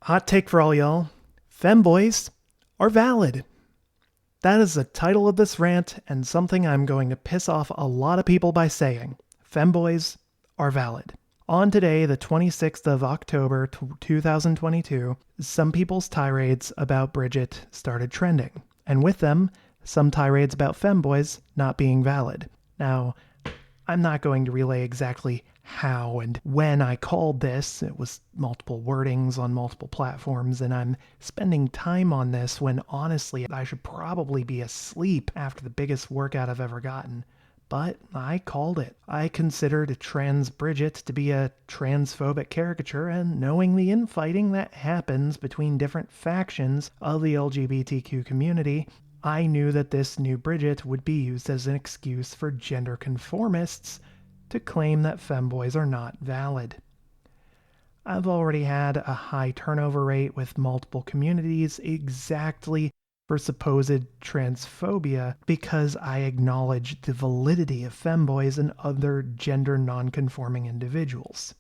Hot take for all y'all. Femboys are valid. That is the title of this rant and something I'm going to piss off a lot of people by saying. Femboys are valid. On today, the 26th of October 2022, some people's tirades about Brisket started trending. And with them, some tirades about femboys not being valid. Now, I'm not going to relay exactly how and when I called this. It was multiple wordings on multiple platforms, and I'm spending time on this when honestly I should probably be asleep after the biggest workout I've ever gotten. But I called it. I considered trans Brisket to be a transphobic caricature, and knowing the infighting that happens between different factions of the LGBTQ community, I knew that this new Brisket would be used as an excuse for gender conformists to claim that femboys are not valid. I've already had a high turnover rate with multiple communities exactly for supposed transphobia because I acknowledge the validity of femboys and other gender non-conforming individuals.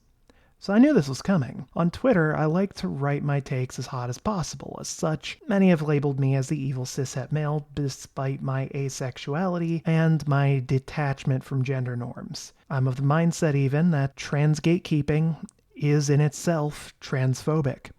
So I knew this was coming. On Twitter, I like to write my takes as hot as possible. As such, many have labeled me as the evil cishet male despite my asexuality and my detachment from gender norms. I'm of the mindset even that trans gatekeeping is in itself transphobic.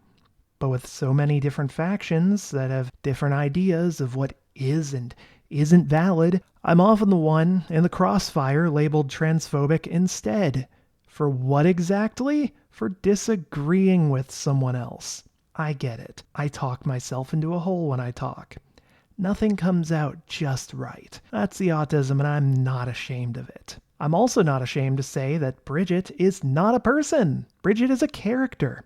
But with so many different factions that have different ideas of what is and isn't valid, I'm often the one in the crossfire labeled transphobic instead. For what exactly? For disagreeing with someone else. I get it. I talk myself into a hole when I talk. Nothing comes out just right. That's the autism, and I'm not ashamed of it. I'm also not ashamed to say that Brisket is not a person. Brisket is a character,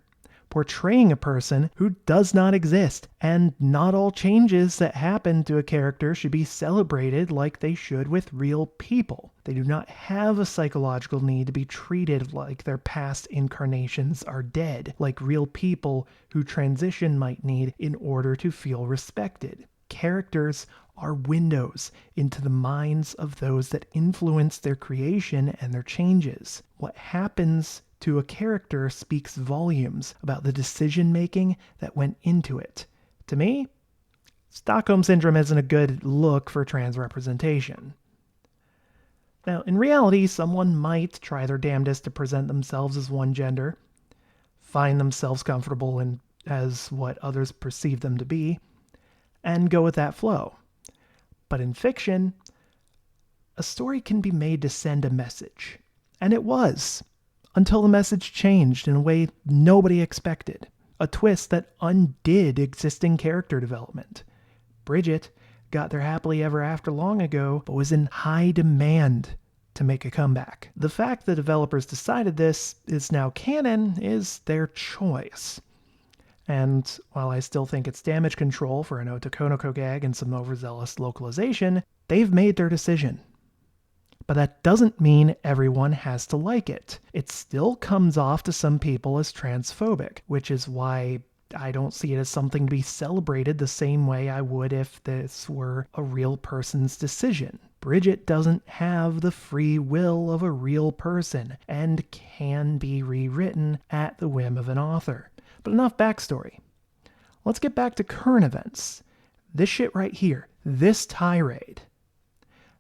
portraying a person who does not exist, and not all changes that happen to a character should be celebrated like they should with real people. They do not have a psychological need to be treated like their past incarnations are dead, like real people who transition might need in order to feel respected. Characters are windows into the minds of those that influence their creation and their changes. What happens to a character speaks volumes about the decision-making that went into it. To me, Stockholm Syndrome isn't a good look for trans representation. Now, in reality, someone might try their damnedest to present themselves as one gender, find themselves comfortable in as what others perceive them to be, and go with that flow. But in fiction, a story can be made to send a message. And it was. Until the message changed in a way nobody expected. A twist that undid existing character development. Brisket got their happily ever after long ago, but was in high demand to make a comeback. The fact the developers decided this is now canon is their choice. And while I still think it's damage control for an Otokonoko gag and some overzealous localization, they've made their decision. But that doesn't mean everyone has to like it. It still comes off to some people as transphobic, which is why I don't see it as something to be celebrated the same way I would if this were a real person's decision. Brisket doesn't have the free will of a real person and can be rewritten at the whim of an author. But enough backstory. Let's get back to current events. This shit right here, this tirade.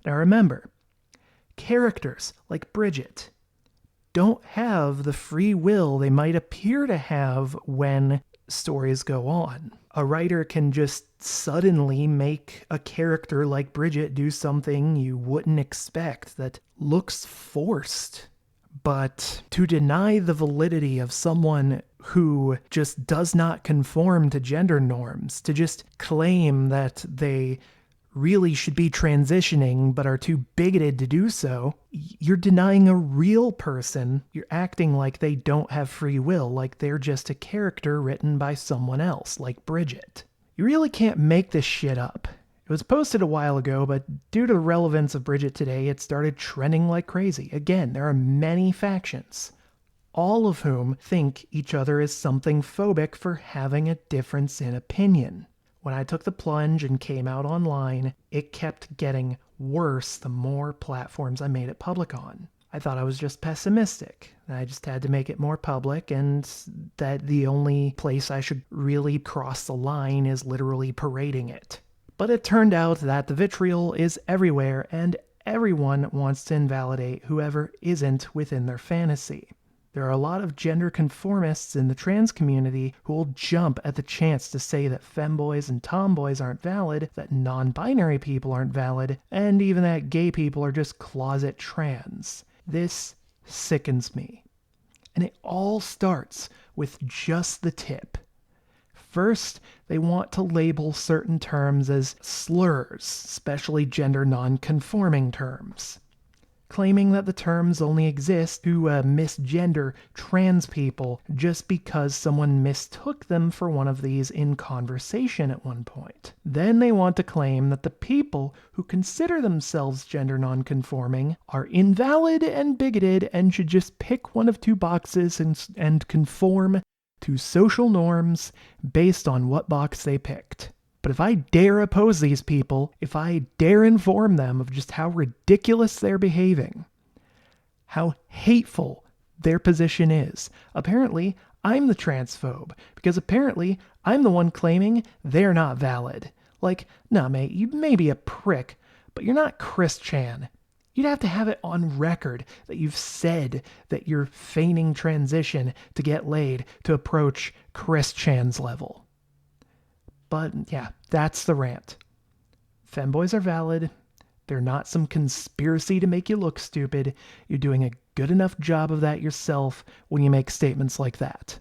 Now remember, characters like Brisket don't have the free will they might appear to have when stories go on. A writer can just suddenly make a character like Brisket do something you wouldn't expect that looks forced. But to deny the validity of someone who just does not conform to gender norms, to just claim that they really should be transitioning but are too bigoted to do so, you're denying a real person. You're acting like they don't have free will, like they're just a character written by someone else, like Brisket. You really can't make this shit up. It was posted a while ago, but due to the relevance of Brisket today, it started trending like crazy. Again, there are many factions, all of whom think each other is something phobic for having a difference in opinion. When I took the plunge and came out online, it kept getting worse the more platforms I made it public on. I thought I was just pessimistic. I just had to make it more public, and that the only place I should really cross the line is literally parading it. But it turned out that the vitriol is everywhere, and everyone wants to invalidate whoever isn't within their fantasy. There are a lot of gender conformists in the trans community who will jump at the chance to say that femboys and tomboys aren't valid, that non-binary people aren't valid, and even that gay people are just closet trans. This sickens me. And it all starts with just the tip. First, they want to label certain terms as slurs, especially gender non-conforming terms, claiming that the terms only exist to misgender trans people just because someone mistook them for one of these in conversation at one point. Then they want to claim that the people who consider themselves gender non-conforming are invalid and bigoted and should just pick one of two boxes and conform to social norms based on what box they picked. But if I dare oppose these people, if I dare inform them of just how ridiculous they're behaving, how hateful their position is, apparently I'm the transphobe, because apparently I'm the one claiming they're not valid. Like, nah mate, you may be a prick, but you're not Chris Chan. You'd have to have it on record that you've said that you're feigning transition to get laid to approach Chris Chan's level. But yeah, that's the rant. Femboys are valid. They're not some conspiracy to make you look stupid. You're doing a good enough job of that yourself when you make statements like that.